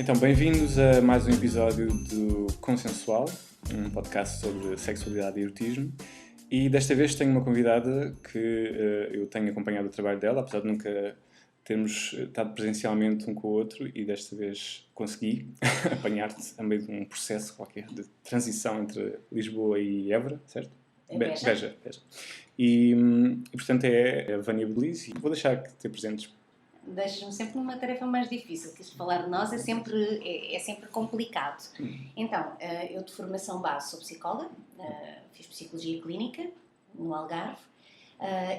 Então, bem-vindos a mais um episódio do Consensual, um podcast sobre sexualidade e erotismo. E desta vez tenho uma convidada que eu tenho acompanhado o trabalho dela, apesar de nunca termos estado presencialmente um com o outro, e desta vez consegui apanhar-te a meio de um processo qualquer de transição entre Lisboa e Évora, certo? Beja. E, portanto é a Vânia Belize, e vou deixar que te apresentes. Deixas-me sempre numa tarefa mais difícil, que falar de nós é sempre complicado. Então, eu de formação base sou psicóloga, fiz psicologia clínica no Algarve,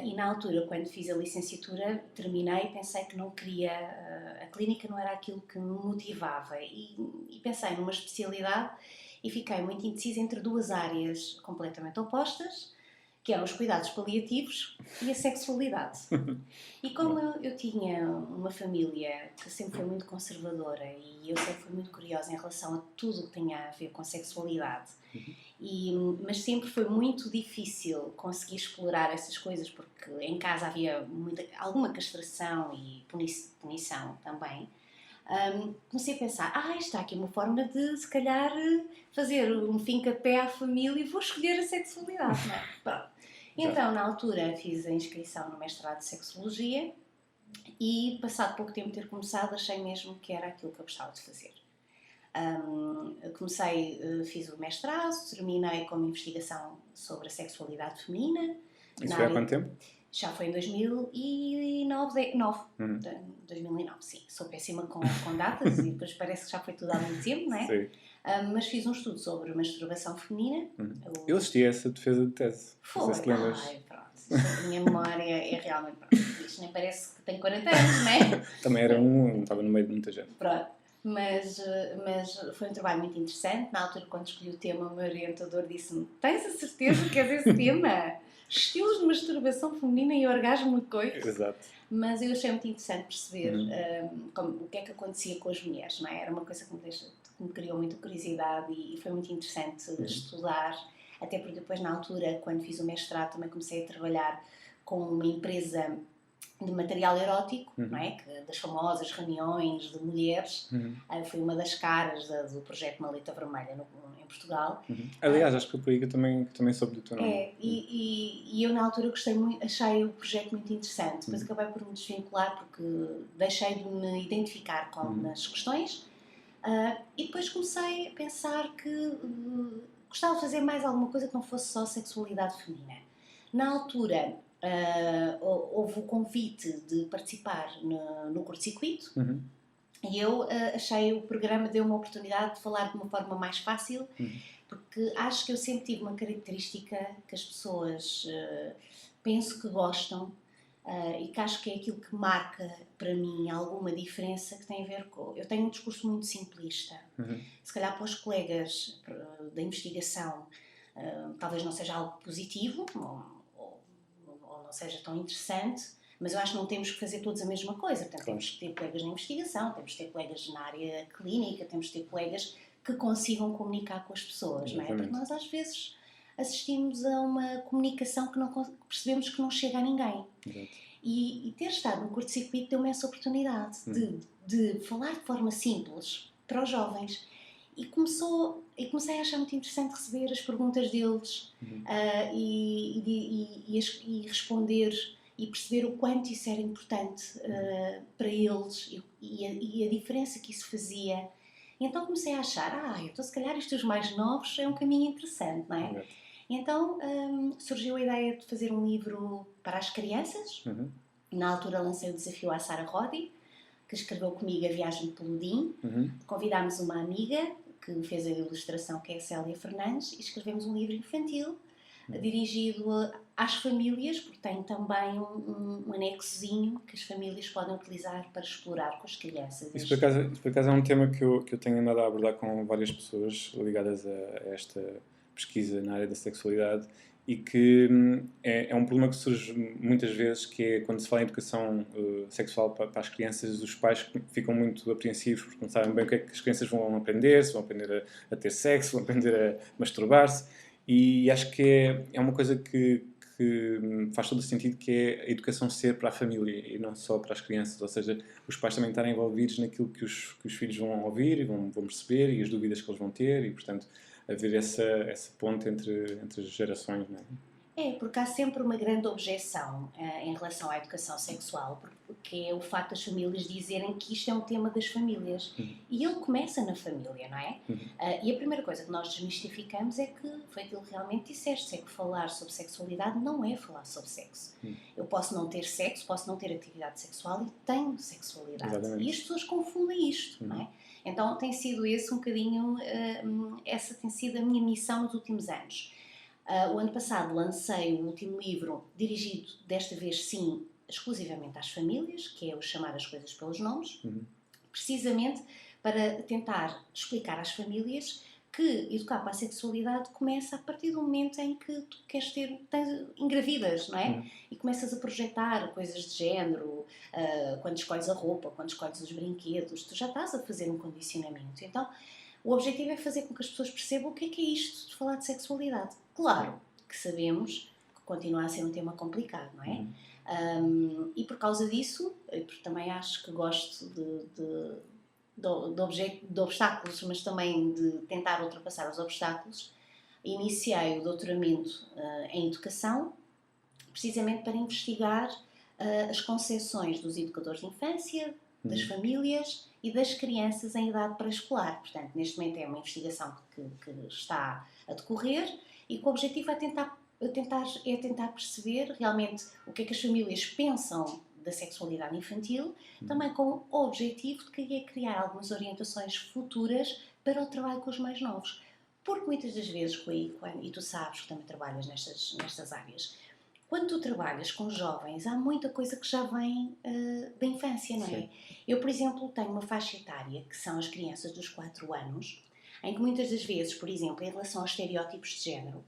e na altura, quando fiz a licenciatura, terminei e pensei que não queria, a clínica não era aquilo que me motivava, e pensei numa especialidade e fiquei muito indecisa entre duas áreas completamente opostas, que eram os cuidados paliativos e a sexualidade. E como eu tinha uma família que sempre foi muito conservadora e eu sempre fui muito curiosa em relação a tudo o que tinha a ver com sexualidade, mas sempre foi muito difícil conseguir explorar essas coisas porque em casa havia alguma castração e punição também. Comecei a pensar, está aqui uma forma de, se calhar, fazer um fim-capé à família e vou escolher a sexualidade, não é? Pronto. Então, na altura, fiz a inscrição no mestrado de Sexologia e, passado pouco tempo de ter começado, achei mesmo que era aquilo que eu gostava de fazer. Fiz o mestrado, terminei com uma investigação sobre a sexualidade feminina. Isso foi há quanto tempo? Já foi em 2009. 2009, sim. Sou péssima com datas e depois parece que já foi tudo há muito tempo, não é? Sim. Mas fiz um estudo sobre masturbação feminina. Eu assisti a essa defesa de tese. Foi. Não sei se te lembras. Pronto. A minha memória é realmente... Pronto. Isto nem parece que tenho 40 anos, não é? Também era não estava no meio de muita gente. Pronto. Mas foi um trabalho muito interessante. Na altura, quando escolhi o tema, o meu orientador disse-me: tens a certeza que és esse tema? Estilos de masturbação feminina e orgasmo no coito. Exato. Mas eu achei muito interessante perceber o que é que acontecia com as mulheres, não é? Era uma coisa que me criou muita curiosidade e foi muito interessante estudar, até porque depois, na altura, quando fiz o mestrado, também comecei a trabalhar com uma empresa de material erótico, não é? Das famosas reuniões de mulheres. Fui uma das caras do projeto Maleta Vermelha em Portugal. Aliás, acho que foi por aí que eu também soube do teu nome. E eu na altura gostei muito, achei o projeto muito interessante. Depois acabei por me desvincular porque deixei de me identificar com as questões e depois comecei a pensar que gostava de fazer mais alguma coisa que não fosse só sexualidade feminina. Na altura houve o convite de participar no curto-circuito e eu achei o programa deu uma oportunidade de falar de uma forma mais fácil, porque acho que eu sempre tive uma característica que as pessoas penso que gostam e que acho que é aquilo que marca para mim alguma diferença, que tem a ver com... Eu tenho um discurso muito simplista. Se calhar para os colegas da investigação talvez não seja algo positivo ou não seja tão interessante, mas eu acho que não temos que fazer todos a mesma coisa. Portanto, temos que ter colegas na investigação, temos que ter colegas na área clínica, temos que ter colegas que consigam comunicar com as pessoas, não é? Porque nós às vezes assistimos a uma comunicação que percebemos que não chega a ninguém. E ter estado no curto-circuito deu-me essa oportunidade de falar de forma simples para os jovens. E comecei a achar muito interessante receber as perguntas deles e responder e perceber o quanto isso era importante para eles e a diferença que isso fazia. E então comecei a achar, então se calhar isto dos mais novos é um caminho interessante, não é? E então surgiu a ideia de fazer um livro para as crianças. Na altura lancei o desafio à Sara Rodi, que escreveu comigo A Viagem de Peludim. Convidámos uma amiga que fez a ilustração, que é a Célia Fernandes, e escrevemos um livro infantil dirigido às famílias, porque tem também um anexozinho que as famílias podem utilizar para explorar com as crianças. Isso por acaso é um tema que eu tenho andado a abordar com várias pessoas ligadas a esta pesquisa na área da sexualidade, e que é um problema que surge muitas vezes, que é quando se fala em educação sexual para as crianças, os pais ficam muito apreensivos porque não sabem bem o que é que as crianças vão aprender, se vão aprender a ter sexo, vão aprender a masturbar-se, e acho que é uma coisa que que faz todo o sentido, que é a educação ser para a família e não só para as crianças, ou seja, os pais também estarem envolvidos naquilo que os filhos vão ouvir e vão perceber e as dúvidas que eles vão ter e, portanto, haver essa ponte entre as gerações, não é? Porque há sempre uma grande objeção em relação à educação sexual, porque é o facto das famílias dizerem que isto é um tema das famílias. E ele começa na família, não é? E a primeira coisa que nós desmistificamos é que foi aquilo que realmente disseste, é que falar sobre sexualidade não é falar sobre sexo. Eu posso não ter sexo, posso não ter atividade sexual e tenho sexualidade. Exatamente. E as pessoas confundem isto, não é? Então tem sido esse um bocadinho, essa tem sido a minha missão nos últimos anos. O ano passado lancei o último livro, dirigido desta vez sim, exclusivamente às famílias, que é o Chamar as Coisas pelos Nomes, precisamente para tentar explicar às famílias que educar para a sexualidade começa a partir do momento em que tu queres engravidas, não é? E começas a projetar coisas de género, quando escolhes a roupa, quando escolhes os brinquedos, tu já estás a fazer um condicionamento. Então, o objetivo é fazer com que as pessoas percebam o que é isto de falar de sexualidade. Claro que sabemos que continua a ser um tema complicado, não é? E por causa disso, porque também acho que gosto de obstáculos, mas também de tentar ultrapassar os obstáculos, iniciei o doutoramento em educação, precisamente para investigar as concepções dos educadores de infância, das famílias e das crianças em idade pré-escolar. Portanto, neste momento é uma investigação que está a decorrer e que o objetivo é tentar perceber realmente o que é que as famílias pensam da sexualidade infantil, também com o objetivo de criar algumas orientações futuras para o trabalho com os mais novos. Porque muitas das vezes, Rui, e tu sabes que também trabalhas nestas áreas, quando tu trabalhas com jovens, há muita coisa que já vem da infância, não é? Sim. Eu, por exemplo, tenho uma faixa etária, que são as crianças dos 4 anos, em que muitas das vezes, por exemplo, em relação aos estereótipos de género,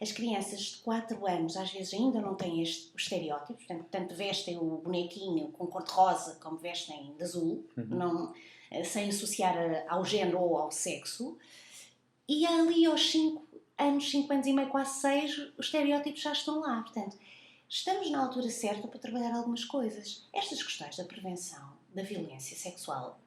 as crianças de 4 anos às vezes ainda não têm os estereótipos, portanto, tanto vestem o bonequinho com cor de rosa como vestem de azul, sem associar ao género ou ao sexo, e ali aos 5 anos e meio, quase 6, os estereótipos já estão lá. Portanto, estamos na altura certa para trabalhar algumas coisas. Estas questões da prevenção da violência sexual,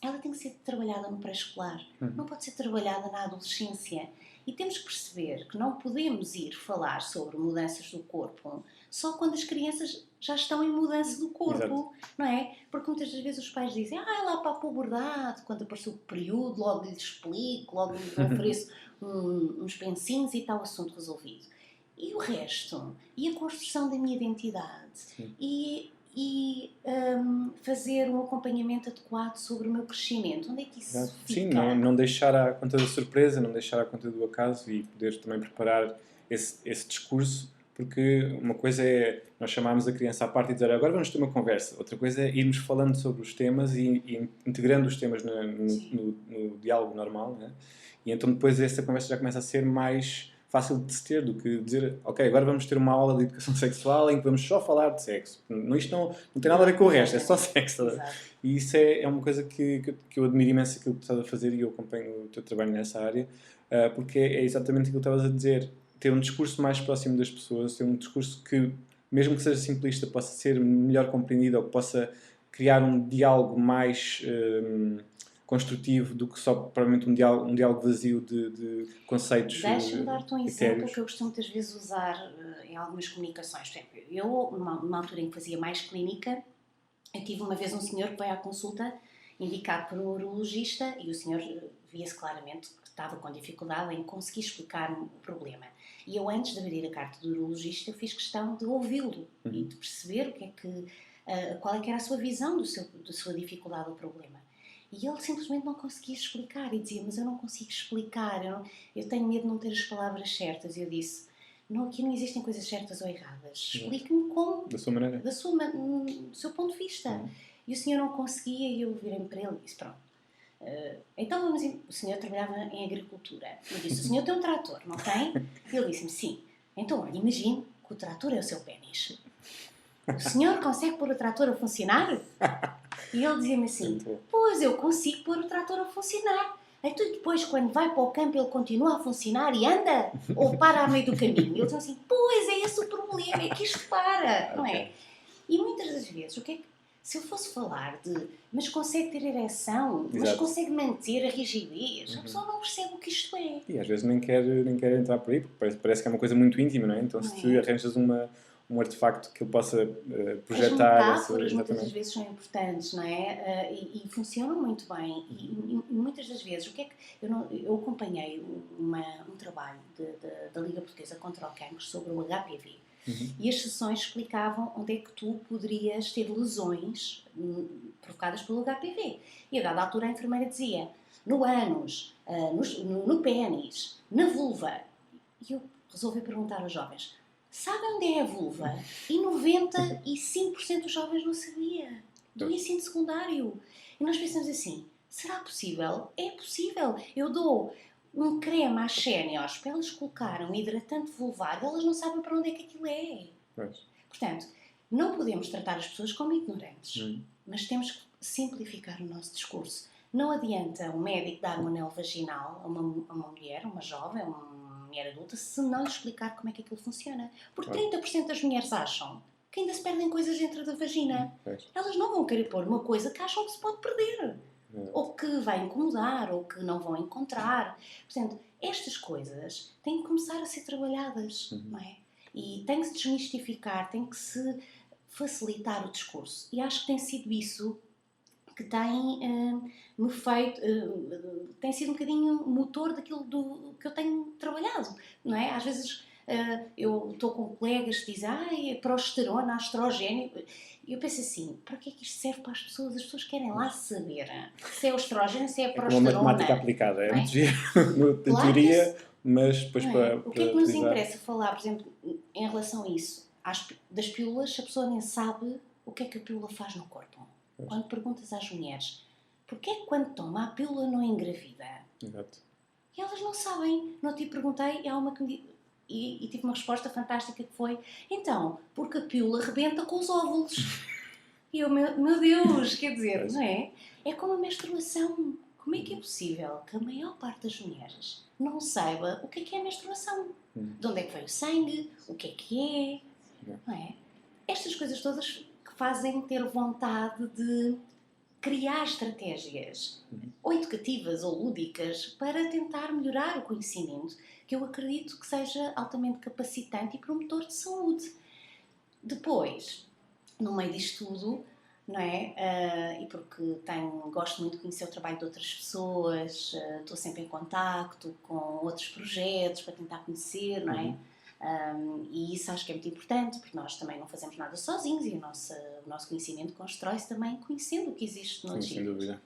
ela tem que ser trabalhada no pré-escolar, não pode ser trabalhada na adolescência. E temos que perceber que não podemos ir falar sobre mudanças do corpo só quando as crianças já estão em mudança do corpo. Exato. Não é? Porque muitas das vezes os pais dizem lá para a puberdade, quando apareceu o período, logo lhes explico, logo lhes ofereço uns pensinhos e está o assunto resolvido. E o resto? E a construção da minha identidade? Sim. E fazer um acompanhamento adequado sobre o meu crescimento. Onde é que isso fica? Sim, não deixar à conta da surpresa, não deixar à conta do acaso e poder também preparar esse discurso, porque uma coisa é nós chamarmos a criança à parte e dizer agora vamos ter uma conversa, outra coisa é irmos falando sobre os temas e integrando os temas no diálogo normal, né? E então depois essa conversa já começa a ser mais fácil de se ter do que dizer, ok, agora vamos ter uma aula de educação sexual em que vamos só falar de sexo. Isto não tem nada a ver com o resto, é só sexo. E isso é uma coisa que eu admiro imenso aquilo que tu estás a fazer e eu acompanho o teu trabalho nessa área, porque é exatamente aquilo que estavas a dizer. Ter um discurso mais próximo das pessoas, ter um discurso que, mesmo que seja simplista, possa ser melhor compreendido ou que possa criar um diálogo mais construtivo do que só provavelmente um diálogo vazio de conceitos. Deixa-me dar-te um exemplo que eu costumo muitas vezes usar em algumas comunicações. Por exemplo, eu, numa altura em que fazia mais clínica, eu tive uma vez um senhor que veio à consulta indicado por um urologista e o senhor via-se claramente que estava com dificuldade em conseguir explicar-me o problema. E eu, antes de abrir a carta do urologista, eu fiz questão de ouvi-lo e de perceber qual é que era a sua visão da sua dificuldade ou problema. E ele simplesmente não conseguia explicar e dizia, mas eu não consigo explicar, eu tenho medo de não ter as palavras certas. E eu disse, aqui não existem coisas certas ou erradas, explique-me como, da sua maneira, do seu ponto de vista. E o senhor não conseguia e eu virei-me para ele e disse, pronto, então vamos, o senhor trabalhava em agricultura. Eu disse, o senhor tem um trator, não tem? E ele disse-me, sim. Então, olha, imagine que o trator é o seu pênis. O senhor consegue pôr o trator a funcionar? E ele dizia-me assim, pois eu consigo pôr o trator a funcionar, Então depois, quando vai para o campo, ele continua a funcionar e anda? Ou para a meio do caminho? E eles dizem assim, pois, é esse o problema, é que isto para, não é? E muitas das vezes, o que é que... Se eu fosse falar de, mas consegue ter ereção, mas consegue manter a rigidez, a pessoa não percebe o que isto é. E às vezes nem quer entrar por aí, porque parece que é uma coisa muito íntima, não é? Então se tu arranjas um artefacto que ele possa projetar... As metáforas muitas das vezes são importantes, não é? E funcionam muito bem. E muitas das vezes, o que é que... Eu acompanhei um trabalho da Liga Portuguesa contra o Cancro sobre o HPV. E as sessões explicavam onde é que tu poderias ter lesões provocadas pelo HPV. E a dada altura a enfermeira dizia, no ânus, no pénis, na vulva. E eu resolvi perguntar aos jovens, sabem onde é a vulva? E 95% dos jovens não sabia. Do ensino secundário. E nós pensamos assim, será possível? É possível. Eu dou um creme às séniores para elas colocarem um hidratante vulvar, elas não sabem para onde é que aquilo é. Pois. Portanto, não podemos tratar as pessoas como ignorantes, mas temos que simplificar o nosso discurso. Não adianta um médico dar um anel vaginal a uma mulher, uma jovem, uma mulher adulta, se não lhe explicar como é que aquilo funciona. Porque 30% das mulheres acham que ainda se perdem coisas dentro da vagina. Elas não vão querer pôr uma coisa que acham que se pode perder. Ou que vai incomodar, ou que não vão encontrar. Portanto, estas coisas têm que começar a ser trabalhadas, não é? E tem que se desmistificar, tem que se facilitar o discurso. E acho que tem sido isso que tem-me feito, tem sido um bocadinho o motor daquilo que eu tenho trabalhado, não é? Às vezes eu estou com colegas que dizem, é progesterona, estrogênio. E eu penso assim, para que é que isto serve para as pessoas? As pessoas querem lá saber se é o estrógeno, se é a progesterona. É uma matemática aplicada, é muito giro, em teoria, mas depois para o que é que nos interessa falar, por exemplo, em relação a isso? Das pílulas, a pessoa nem sabe o que é que a pílula faz no corpo. Quando perguntas às mulheres, porquê é que quando toma a pílula não engravida? Exato. E elas não sabem. Não te perguntei, e há uma que me disse, e tive uma resposta fantástica que foi, então, porque a pílula rebenta com os óvulos. E eu, meu Deus, quer dizer, não é? É como a menstruação. Como é que é possível que a maior parte das mulheres não saiba o que é a menstruação? De onde é que veio o sangue? O que é? Não é? Estas coisas todas que fazem ter vontade de criar estratégias ou educativas ou lúdicas para tentar melhorar o conhecimento, que eu acredito que seja altamente capacitante e promotor de saúde. Depois, no meio disto tudo, não é? E porque gosto muito de conhecer o trabalho de outras pessoas, estou sempre em contacto com outros projetos para tentar conhecer, não é? E isso acho que é muito importante, porque nós também não fazemos nada sozinhos e o nosso conhecimento constrói-se também conhecendo o que existe no Sim, sem dúvida.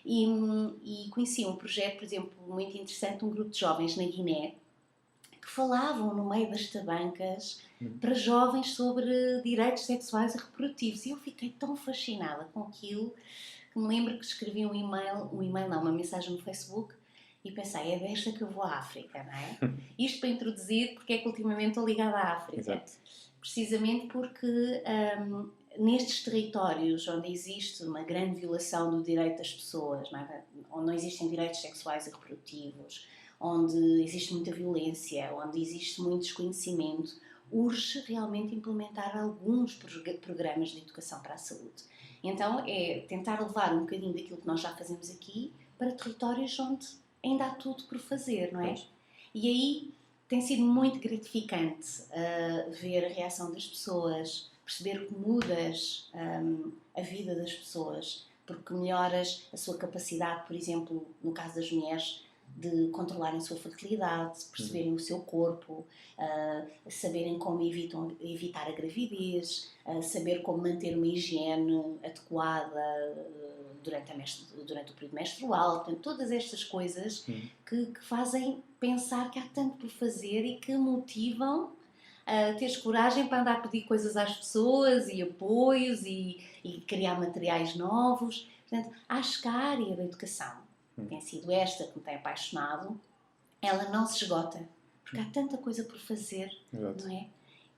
E conheci um projeto, por exemplo, muito interessante, um grupo de jovens na Guiné que falavam no meio das tabancas para jovens sobre direitos sexuais e reprodutivos. E eu fiquei tão fascinada com aquilo que me lembro que escrevi uma mensagem no Facebook e pensei, é desta que eu vou à África, não é? Isto para introduzir porque é que ultimamente estou ligada à África. Exato. Precisamente porque nestes territórios onde existe uma grande violação do direito das pessoas, não é? Onde não existem direitos sexuais e reprodutivos, onde existe muita violência, onde existe muito desconhecimento, urge realmente implementar alguns programas de educação para a saúde. Então é tentar levar um bocadinho daquilo que nós já fazemos aqui para territórios onde ainda há tudo por fazer, não é? E aí tem sido muito gratificante ver a reação das pessoas, perceber que mudas a vida das pessoas, porque melhoras a sua capacidade, por exemplo, no caso das mulheres, de controlarem a sua fertilidade, perceberem o seu corpo, saberem como evitar a gravidez, saber como manter uma higiene adequada durante o período menstrual. Portanto, todas estas coisas que fazem pensar que há tanto por fazer e que motivam a teres coragem para andar a pedir coisas às pessoas e apoios e criar materiais novos. Portanto, acho que a área da educação tem sido esta que me tem apaixonado, ela não se esgota, porque há tanta coisa por fazer, não é?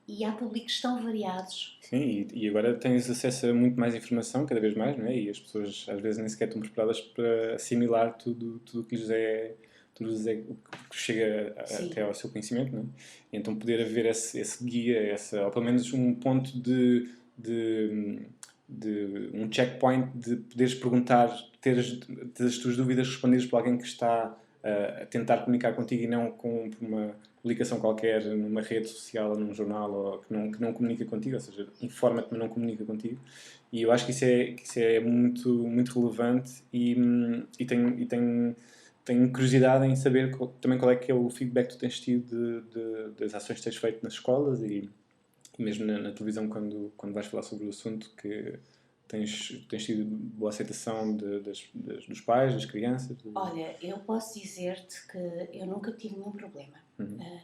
e há públicos tão variados. Sim, e agora tens acesso a muito mais informação, cada vez mais, não é? E as pessoas às vezes nem sequer estão preparadas para assimilar tudo o que lhes é, o que chega Sim. até ao seu conhecimento, não é? E então poder haver esse guia, ou pelo menos um ponto de um checkpoint de poderes perguntar, ter as tuas dúvidas respondidas por alguém que está a tentar comunicar contigo e não por uma publicação qualquer numa rede social, num jornal, ou que não comunica contigo, ou seja, informa-te, mas não comunica contigo. E eu acho que isso é muito, muito relevante e tenho curiosidade em saber também qual é o feedback que tu tens tido das ações que tens feito nas escolas e mesmo na televisão quando vais falar sobre o assunto, que tens tido boa aceitação dos pais, das crianças. Olha, eu posso dizer-te que eu nunca tive nenhum problema,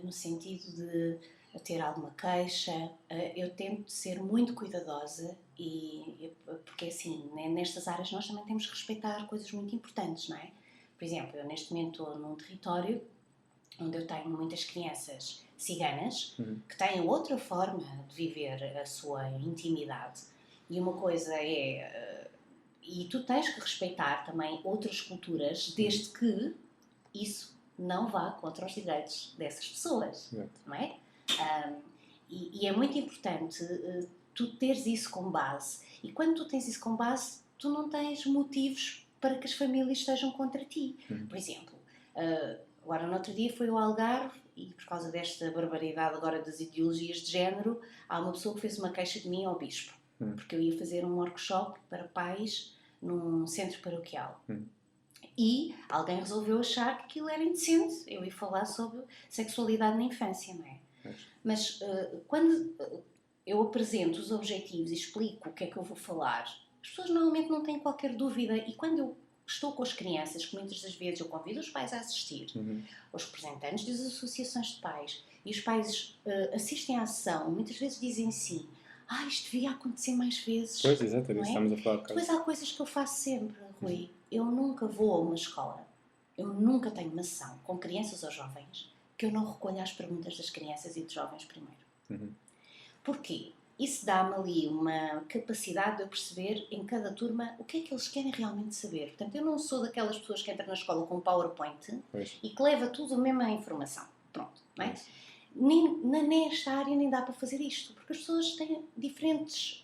no sentido de ter alguma queixa. Eu tento ser muito cuidadosa porque assim, né, nestas áreas nós também temos que respeitar coisas muito importantes, não é? Por exemplo, eu neste momento estou num território onde eu tenho muitas crianças ciganas que têm outra forma de viver a sua intimidade. E uma coisa é... e tu tens que respeitar também outras culturas, desde que isso não vá contra os direitos dessas pessoas, não é? E é muito importante tu teres isso como base. E quando tu tens isso como base, tu não tens motivos para que as famílias estejam contra ti. Por exemplo, agora no outro dia foi o Algarve e por causa desta barbaridade agora das ideologias de género, há uma pessoa que fez uma queixa de mim ao bispo, porque eu ia fazer um workshop para pais num centro paroquial. E alguém resolveu achar que aquilo era indecente. Eu ia falar sobre sexualidade na infância, não é? Mas quando eu apresento os objetivos e explico o que é que eu vou falar, as pessoas normalmente não têm qualquer dúvida. E quando eu estou com as crianças, que muitas das vezes eu convido os pais a assistir, os representantes das associações de pais, e os pais assistem à ação, muitas vezes dizem sim. Isto devia acontecer mais vezes. Pois, exato, não é? estamos a falar. Depois há coisas que eu faço sempre, Rui. Eu nunca vou a uma escola, eu nunca tenho uma sessão com crianças ou jovens que eu não recolha as perguntas das crianças e dos jovens primeiro. Porquê? Isso dá-me ali uma capacidade de eu perceber em cada turma o que é que eles querem realmente saber. Portanto, eu não sou daquelas pessoas que entram na escola com um PowerPoint e que leva tudo a mesma informação. Pronto, não é? Nesta área nem dá para fazer isto, porque as pessoas têm diferentes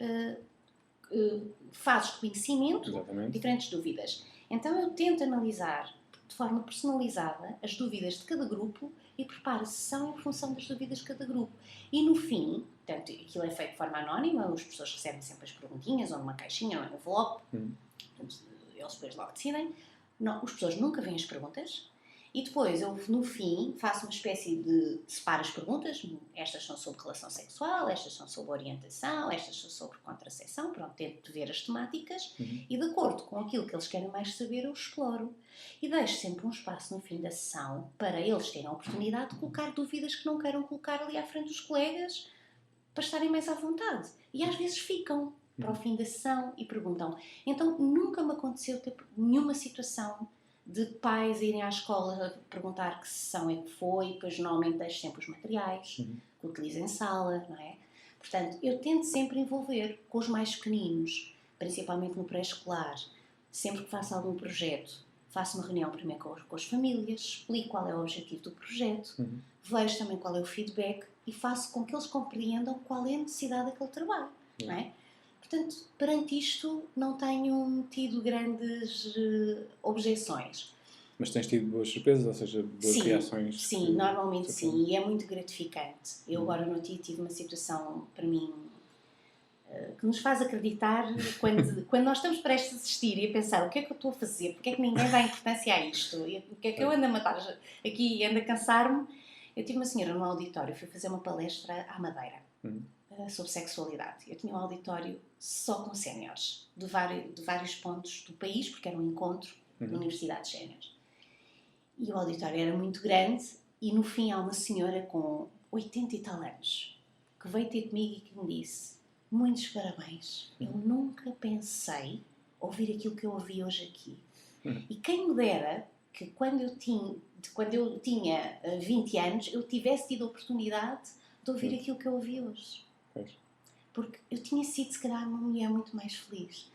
fases de conhecimento, diferentes dúvidas. Então eu tento analisar de forma personalizada as dúvidas de cada grupo e preparo a sessão em função das dúvidas de cada grupo. E no fim, portanto, aquilo é feito de forma anónima, as pessoas recebem sempre as perguntinhas ou numa caixinha ou num envelope, eles depois logo decidem. Não, as pessoas nunca veem as perguntas. E depois, eu no fim, faço uma espécie de separo as perguntas. Estas são sobre relação sexual, estas são sobre orientação, estas são sobre contracepção. Pronto, tento ver as temáticas e de acordo com aquilo que eles querem mais saber, eu exploro. E deixo sempre um espaço no fim da sessão para eles terem a oportunidade de colocar dúvidas que não queiram colocar ali à frente dos colegas, para estarem mais à vontade. E às vezes ficam para o fim da sessão e perguntam. Então, nunca me aconteceu ter nenhuma situação de pais irem à escola perguntar que sessão é que foi, e depois normalmente deixo sempre os materiais que utilizo em sala, não é? Portanto, eu tento sempre envolver com os mais pequeninos, principalmente no pré-escolar. Sempre que faço algum projeto, faço uma reunião primeiro com as famílias, explico qual é o objetivo do projeto, vejo também qual é o feedback e faço com que eles compreendam qual é a necessidade daquele trabalho, não é? Portanto, perante isto, não tenho tido grandes objeções. Mas tens tido boas surpresas, ou seja, boas reações? Sim, normalmente sim, e é muito gratificante. Eu agora no dia tive uma situação, para mim, que nos faz acreditar quando nós estamos prestes a assistir e a pensar o que é que eu estou a fazer, porque é que ninguém dá importância a isto, o que é que eu ando a matar aqui e ando a cansar-me. Eu tive uma senhora no auditório, fui fazer uma palestra à Madeira. Sobre sexualidade. Eu tinha um auditório só com séniores, de vários pontos do país, porque era um encontro de universidades séniores. E o auditório era muito grande e no fim há uma senhora com 80 e tal anos que veio ter comigo e que me disse: muitos parabéns, eu nunca pensei ouvir aquilo que eu ouvi hoje aqui. E quem me dera que quando eu tinha 20 anos eu tivesse tido a oportunidade de ouvir aquilo que eu ouvi hoje. Pois. Porque eu tinha sido, se calhar, uma mulher muito mais feliz.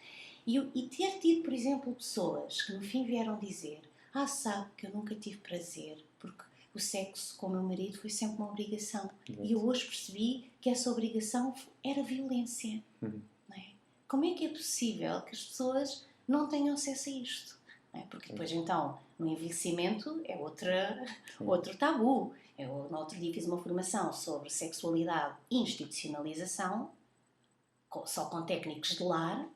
E ter tido, por exemplo, pessoas que no fim vieram dizer: sabe que eu nunca tive prazer, porque o sexo com o meu marido foi sempre uma obrigação. E eu hoje percebi que essa obrigação era violência. Não é? Como é que é possível que as pessoas não tenham acesso a isto? Não é? Porque depois, então, no envelhecimento é outro tabu. Eu, no outro dia, fiz uma formação sobre sexualidade e institucionalização, só com técnicos de lar,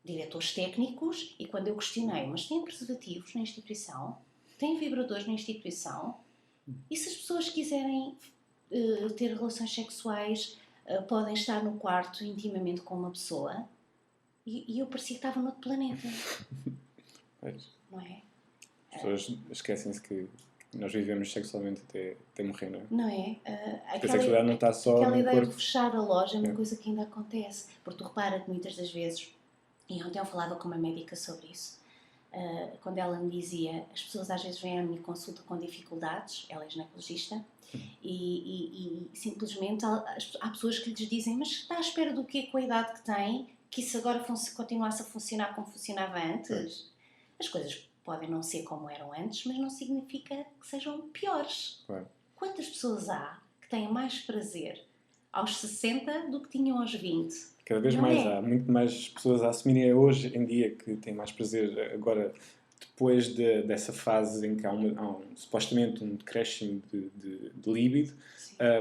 diretores técnicos, e quando eu questionei, mas tem preservativos na instituição? Tem vibradores na instituição? E se as pessoas quiserem ter relações sexuais, podem estar no quarto intimamente com uma pessoa? E eu parecia que estava noutro planeta. Pois. Não é? As pessoas esquecem-se que nós vivemos sexualmente até morrer, não é? Não é? Porque a sexualidade não está só aquela no ideia corpo. de fechar a loja é uma coisa que ainda acontece. Porque tu repara que muitas das vezes, e ontem eu falava com uma médica sobre isso, quando ela me dizia, as pessoas às vezes vêm à minha consulta com dificuldades, ela é ginecologista, e simplesmente há pessoas que lhes dizem: mas está à espera do quê com a idade que tem, que isso agora continuasse a funcionar como funcionava antes? As coisas podem não ser como eram antes, mas não significa que sejam piores. Claro. Quantas pessoas há que têm mais prazer aos 60 do que tinham aos 20? Cada vez não mais é? há muito mais pessoas a assumirem hoje em dia que têm mais prazer agora, depois dessa fase em que há supostamente um decréscimo de líbido,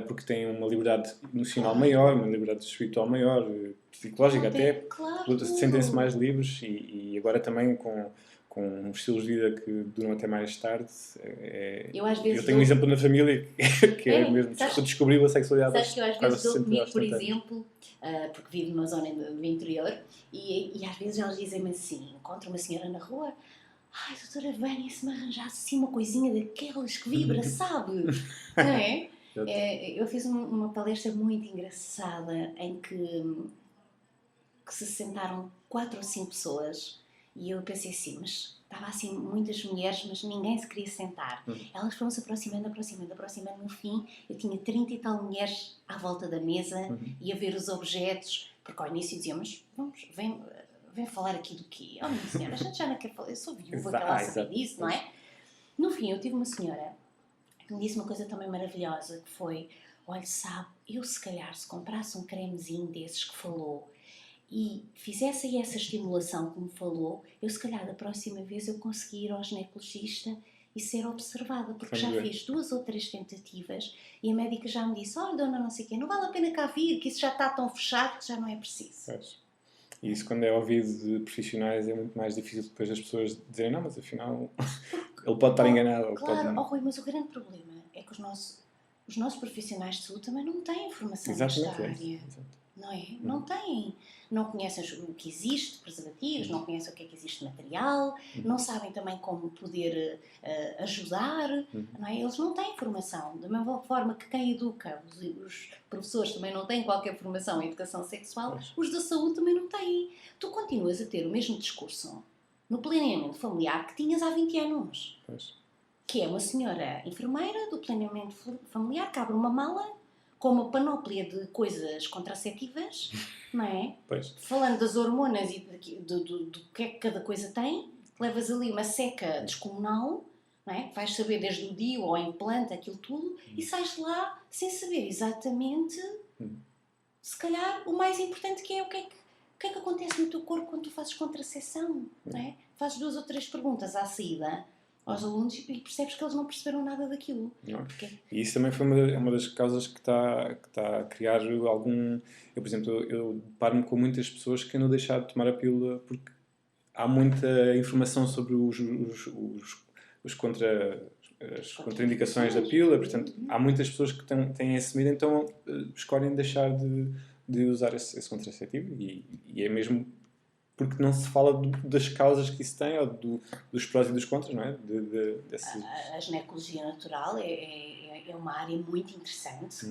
porque têm uma liberdade emocional maior, uma liberdade espiritual maior, psicológica até, Claro, sentem-se mais livres e agora também com estilos de vida que duram até mais tarde. Eu tenho um exemplo na família que é mesmo, descobriu a sexualidade. Sabes que eu às vezes dou comigo, por exemplo, porque vivo numa zona do interior, e às vezes eles dizem-me assim, encontro uma senhora na rua: ai, doutora Vânia, se me arranjasse assim uma coisinha daquelas que vibra, sabe? Não é? Eu fiz uma palestra muito engraçada em que se sentaram 4 ou 5 pessoas e eu pensei assim, mas estava assim muitas mulheres, mas ninguém se queria sentar. Elas foram-se aproximando. No fim, eu tinha 30 e tal mulheres à volta da mesa e a ver os objetos, porque ao início dizíamos: vem falar aqui do quê? Oh, minha senhora, a gente já não quer falar, eu sou viúva, quero lá saber disso, não é? No fim, eu tive uma senhora que me disse uma coisa também maravilhosa, que foi: olha, sabe, eu se calhar se comprasse um cremezinho desses que falou e fizesse essa estimulação como falou, eu se calhar da próxima vez eu conseguia ir ao ginecologista e ser observada, porque já fiz 2 ou 3 tentativas e a médica já me disse: olha, dona não sei o quê, não vale a pena cá vir, que isso já está tão fechado que já não é preciso. E isso, quando é ouvido de profissionais, é muito mais difícil depois as pessoas dizerem: não, mas afinal ele pode estar enganado. Claro, Rui, mas o grande problema é que os nossos profissionais de saúde também não têm informação nesta área. Não é? Não têm. Não conhecem o que existe de preservativos, não conhecem o que é que existe de material, não sabem também como poder ajudar. Não é? Eles não têm formação. Da mesma forma que quem educa, os professores também não têm qualquer formação em educação sexual, os da saúde também não têm. Tu continuas a ter o mesmo discurso no planeamento familiar que tinhas há 20 anos. Que é uma senhora enfermeira do planeamento familiar que abre uma mala com uma panóplia de coisas contraceptivas, não é? Falando das hormonas e do que é que cada coisa tem, levas ali uma seca descomunal, não é? Vais saber desde o DIU ao implante, aquilo tudo, e sais de lá sem saber exatamente, se calhar, o mais importante que é o que é que acontece no teu corpo quando tu fazes contracepção, não é? Fazes 2 ou 3 perguntas à saída aos alunos e percebes que eles não perceberam nada daquilo. E isso também foi uma das causas que está a criar algum... Eu, por exemplo, eu deparo-me com muitas pessoas que andam a deixar de tomar a pílula porque há muita informação sobre as contraindicações da pílula, portanto, há muitas pessoas que têm esse medo, então escolhem deixar de usar esse contraceptivo e é mesmo porque não se fala das causas que isso tem, ou dos prós e dos contras, não é? A ginecologia natural é uma área muito interessante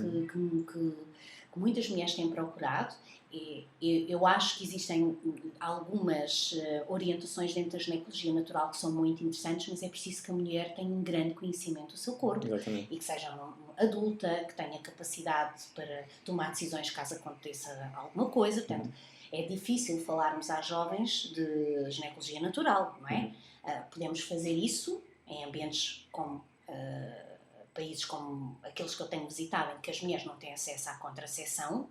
que muitas mulheres têm procurado. E eu acho que existem algumas orientações dentro da ginecologia natural que são muito interessantes, mas é preciso que a mulher tenha um grande conhecimento do seu corpo. Exatamente. E que seja adulta, que tenha capacidade para tomar decisões caso aconteça alguma coisa. Portanto, é difícil falarmos às jovens de ginecologia natural, não é? Podemos fazer isso em ambientes como países como aqueles que eu tenho visitado, em que as mulheres não têm acesso à contracepção.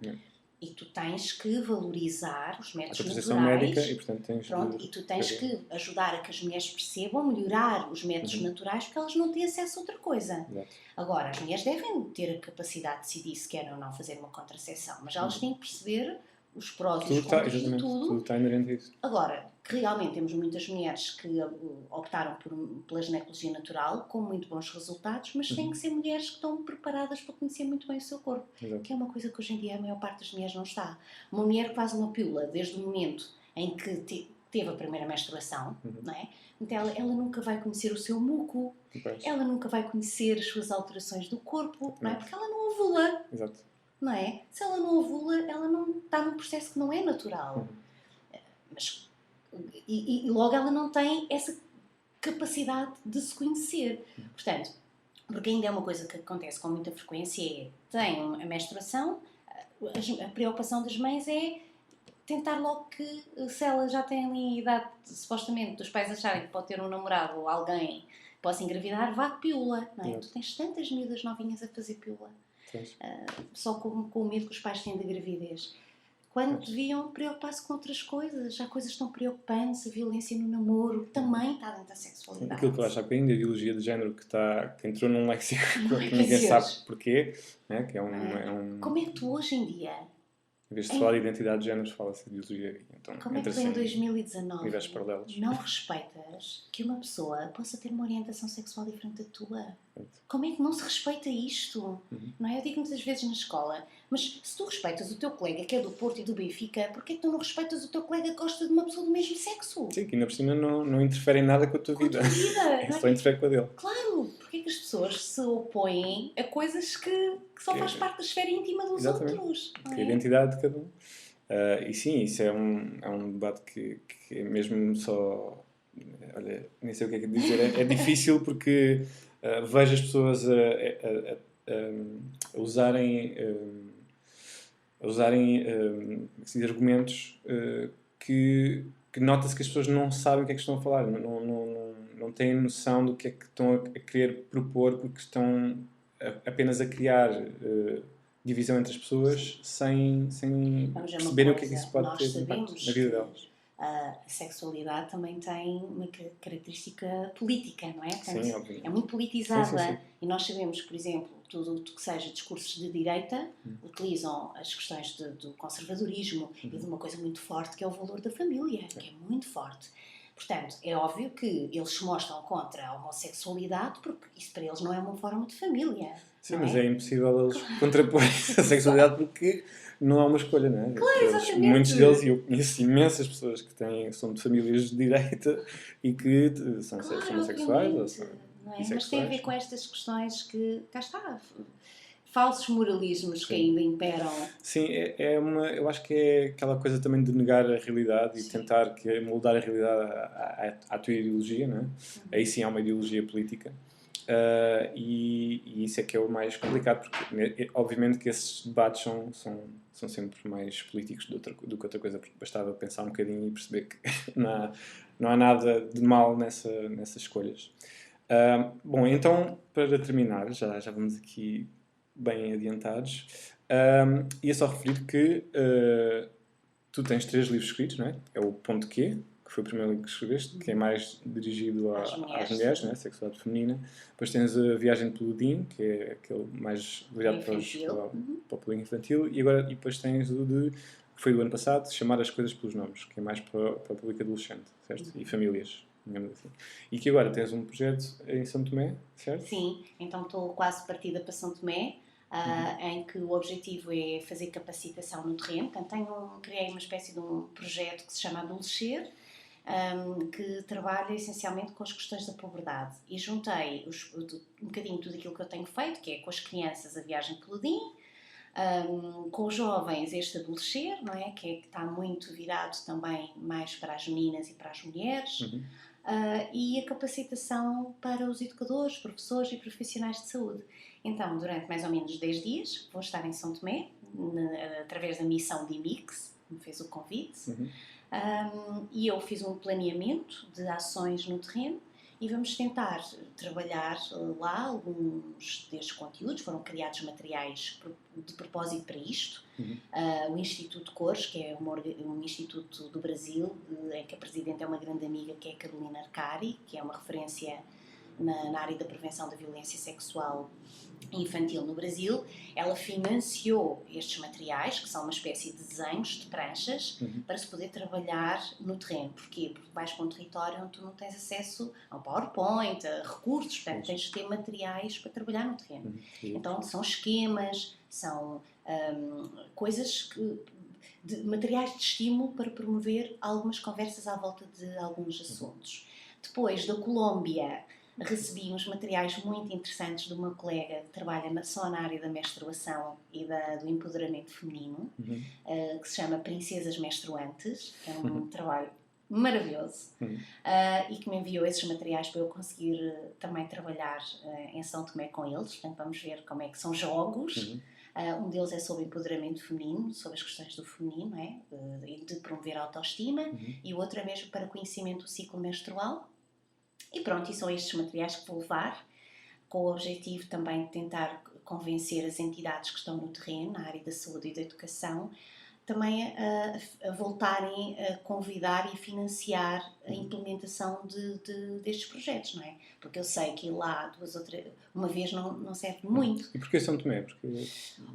E tu tens que valorizar os métodos naturais. Médica, e, portanto, e tu tens que ajudar a que as mulheres percebam, melhorar os métodos naturais, porque elas não têm acesso a outra coisa. Exato. Agora, as mulheres devem ter a capacidade de decidir se querem ou não fazer uma contracepção, mas elas têm que perceber os prós e os contras de tudo. Tudo está inerente a isso. Agora, que realmente temos muitas mulheres que optaram pela ginecologia natural com muito bons resultados, mas têm que ser mulheres que estão preparadas para conhecer muito bem o seu corpo. Exato. Que é uma coisa que hoje em dia a maior parte das mulheres não está. Uma mulher que faz uma pílula desde o momento em que teve a primeira menstruação, não é? Então ela nunca vai conhecer o seu muco, ela nunca vai conhecer as suas alterações do corpo, não é? Porque ela não ovula. Exato. Não é? Se ela não ovula, ela não está num processo que não é natural. Mas, e logo ela não tem essa capacidade de se conhecer. Portanto, porque ainda é uma coisa que acontece com muita frequência, tem a menstruação, a preocupação das mães é tentar logo que, se ela já tem ali a idade, supostamente, dos pais acharem que pode ter um namorado ou alguém que possa engravidar, vá de pílula, não é? Tu tens tantas miúdas novinhas a fazer pílula. Só com o medo que os pais têm da gravidez, quando deviam preocupar-se com outras coisas. Já coisas tão preocupantes, a violência no namoro, que também está dentro da sexualidade. Aquilo que eu acho há bocadinho da ideologia de género que entrou num léxico que ninguém sabe porquê, né? Que é um... Como é que tu hoje em dia, em vez de falar de identidade de género, fala-se de ideologia. Então, como é que tu em 2019 paralelos. não respeitas que uma pessoa possa ter uma orientação sexual diferente da tua? Como é que não se respeita isto? Não é? Eu digo muitas vezes na escola, mas se tu respeitas o teu colega que é do Porto e do Benfica, porquê que tu não respeitas o teu colega que gosta de uma pessoa do mesmo sexo? Sim, que ainda por cima não interfere em nada com a tua vida. Só interfere com a dele. Claro, porque é que as pessoas se opõem a coisas que só faz parte da esfera íntima dos outros? Porque a identidade de cada um. E sim, isso é um debate que é mesmo só... Olha, nem sei o que é que dizer. É difícil porque vejo as pessoas a usarem argumentos que nota-se que as pessoas não sabem o que é que estão a falar, não têm noção do que é que estão a querer propor, porque estão apenas a criar divisão entre as pessoas sem perceberem o que é que isso pode ter impacto na vida delas. A sexualidade também tem uma característica política, não é? Portanto, sim, obviamente. É muito politizada. Sim. E nós sabemos, por exemplo, tudo o que seja discursos de direita utilizam as questões do conservadorismo e de uma coisa muito forte que é o valor da família, que é muito forte. Portanto, é óbvio que eles se mostram contra a homossexualidade porque isso para eles não é uma forma de família. Sim, mas é impossível eles contrapor a sexualidade porque não há uma escolha, não é? Claro, exatamente. Muitos deles, e eu conheço imensas pessoas que são de famílias de direita e que são homossexuais ou são bissexuais. Mas tem a ver com estas questões que, cá está, falsos moralismos que ainda imperam. Sim, eu acho que é aquela coisa também de negar a realidade e tentar moldar a realidade à tua ideologia, não é? Aí sim há uma ideologia política. E isso é que é o mais complicado, porque obviamente que esses debates são sempre mais políticos do que outra coisa, porque bastava pensar um bocadinho e perceber que não há nada de mal nessas escolhas. Bom, então, para terminar, já vamos aqui bem adiantados, ia só referir que tu tens 3 livros escritos, não é? É o Ponto Q, que foi o primeiro livro que escreveste, que é mais dirigido às mulheres, né? Sexualidade feminina. Depois tens a Viagem pelo Din, que é aquele mais virado para o público infantil. E depois tens o que foi do ano passado, Chamar as Coisas pelos Nomes, que é mais para o público adolescente, certo? E famílias, digamos assim. E que agora tens um projeto em São Tomé, certo? Sim, então estou quase partida para São Tomé, em que o objetivo é fazer capacitação no terreno. Portanto, criei uma espécie de um projeto que se chama Adolescer, que trabalha essencialmente com as questões da puberdade, e juntei um bocadinho tudo aquilo que eu tenho feito, que é com as crianças a Viagem pelo Din, Com os jovens, este adolescer, não é? Que está muito virado também mais para as meninas e para as mulheres. E a capacitação para os educadores, professores e profissionais de saúde. Então, durante mais ou menos 10 dias, vou estar em São Tomé, através da missão de IMIX, que me fez o convite, e eu fiz um planeamento de ações no terreno e vamos tentar trabalhar lá alguns destes conteúdos. Foram criados materiais de propósito para isto. O Instituto Cores, que é um instituto do Brasil, em que a presidente é uma grande amiga, que é a Carolina Arcari, que é uma referência na área da prevenção da violência sexual infantil no Brasil. Ela financiou estes materiais, que são uma espécie de desenhos de pranchas, para se poder trabalhar no terreno. Porquê? Porque vais para um território onde tu não tens acesso a um PowerPoint, a recursos, portanto tens de ter materiais para trabalhar no terreno. Então são esquemas, são coisas materiais de estímulo para promover algumas conversas à volta de alguns assuntos. Depois, da Colômbia, recebi uns materiais muito interessantes de uma colega que trabalha só na área da menstruação e do empoderamento feminino, que se chama Princesas Menstruantes. É um trabalho maravilhoso, e que me enviou esses materiais para eu conseguir também trabalhar em São Tomé com eles. Portanto, vamos ver como é que são jogos. Um deles é sobre empoderamento feminino, sobre as questões do feminino, de promover a autoestima, e o outro é mesmo para conhecimento do ciclo menstrual. E pronto, e são estes materiais que vou levar, com o objetivo também de tentar convencer as entidades que estão no terreno, na área da saúde e da educação, também a voltarem a convidar e financiar a implementação destes projetos, não é? Porque eu sei que ir lá uma vez não serve muito. E porquê São Tomé?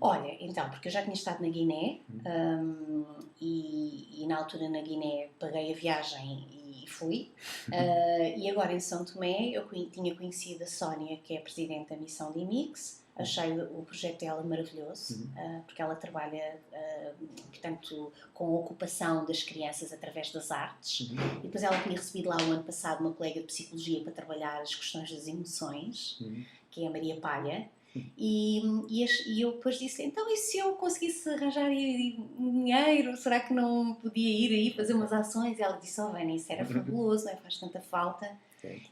Olha, então, porque eu já tinha estado na Guiné, e na altura na Guiné paguei a viagem e fui. E agora em São Tomé eu tinha conhecido a Sónia, que é a presidente da missão de IMIX. Achei o projeto dela maravilhoso, porque ela trabalha, portanto, com a ocupação das crianças através das artes. E depois ela tinha recebido lá o ano passado uma colega de psicologia para trabalhar as questões das emoções, que é a Maria Palha. E eu depois disse, então e se eu conseguisse arranjar dinheiro, será que não podia ir aí fazer umas ações? E ela disse, Vânia, isso era fabuloso, não é? Faz tanta falta.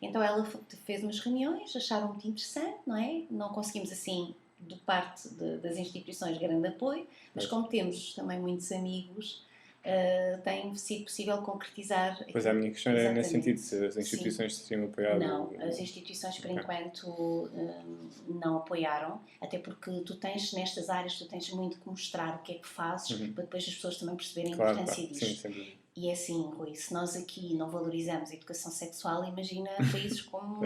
Então ela fez umas reuniões, acharam muito interessante, não é? Não conseguimos assim, de parte das instituições, grande apoio, mas como temos também muitos amigos, tem sido possível concretizar. Pois a minha questão era nesse sentido, se as instituições se tinham apoiado. Não, as instituições por enquanto não apoiaram, até porque tu tens nestas áreas, tu tens muito que mostrar o que é que fazes, para depois as pessoas também perceberem a importância disto. Sim, e é assim, Rui, se nós aqui não valorizamos a educação sexual, imagina países como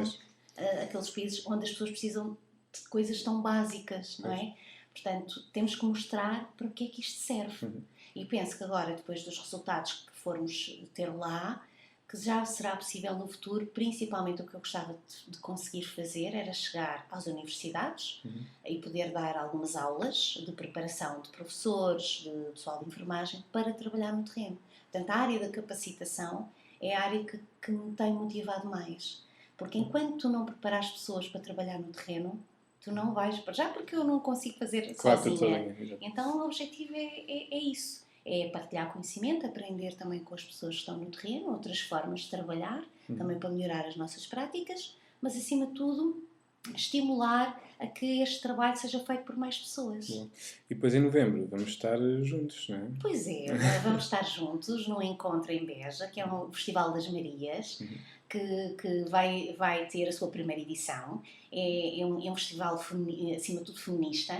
aqueles países onde as pessoas precisam de coisas tão básicas, não é? Portanto, temos que mostrar para o que é que isto serve. E penso que agora, depois dos resultados que formos ter lá, que já será possível no futuro, principalmente o que eu gostava de conseguir fazer era chegar às universidades e poder dar algumas aulas de preparação de professores, de pessoal de enfermagem, para trabalhar no terreno. Portanto, a área da capacitação é a área que me tem motivado mais. Porque enquanto tu não preparas pessoas para trabalhar no terreno, tu não vais... Já porque eu não consigo fazer sozinha. Então, o objetivo é isso. É partilhar conhecimento, aprender também com as pessoas que estão no terreno, outras formas de trabalhar, também para melhorar as nossas práticas, mas, acima de tudo, estimular a que este trabalho seja feito por mais pessoas. Bom. E depois em novembro vamos estar juntos, não é? Pois é, vamos estar juntos num encontro em Beja, que é um Festival das Marias, que vai ter a sua primeira edição. É um festival, acima de tudo, feminista.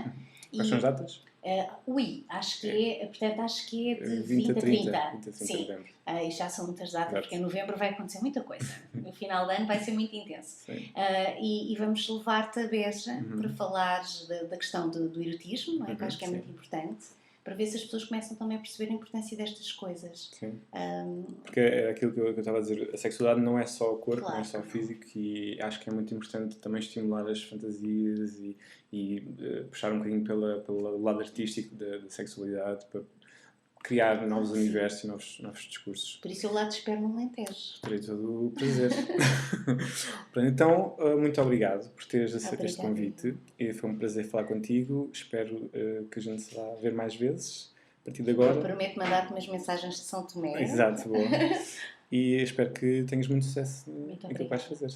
Quais são as datas? Acho que é de 20 a 30. Sim, e já são muitas datas, porque em novembro vai acontecer muita coisa. No final do ano vai ser muito intenso. E vamos levar-te a Beja para falar da questão do erotismo, não é? Que acho que é muito importante, para ver se as pessoas começam também a perceber a importância destas coisas. Sim. Porque é aquilo que eu estava a dizer, a sexualidade não é só o corpo, não é só o físico, e acho que é muito importante também estimular as fantasias e puxar um bocadinho pelo lado artístico da sexualidade, para criar novos universos e novos discursos. Por isso eu lá te espero no Alentejo. Terei todo o prazer. Pronto, então, muito obrigado por teres aceito este convite. E foi um prazer falar contigo. Espero que a gente se vá ver mais vezes a partir de agora. Eu prometo mandar-te umas mensagens de São Tomé. Exato, boa. E espero que tenhas muito sucesso no que vais fazer.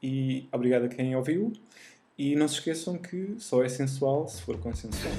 E obrigado a quem ouviu. E não se esqueçam que só é sensual se for consensual.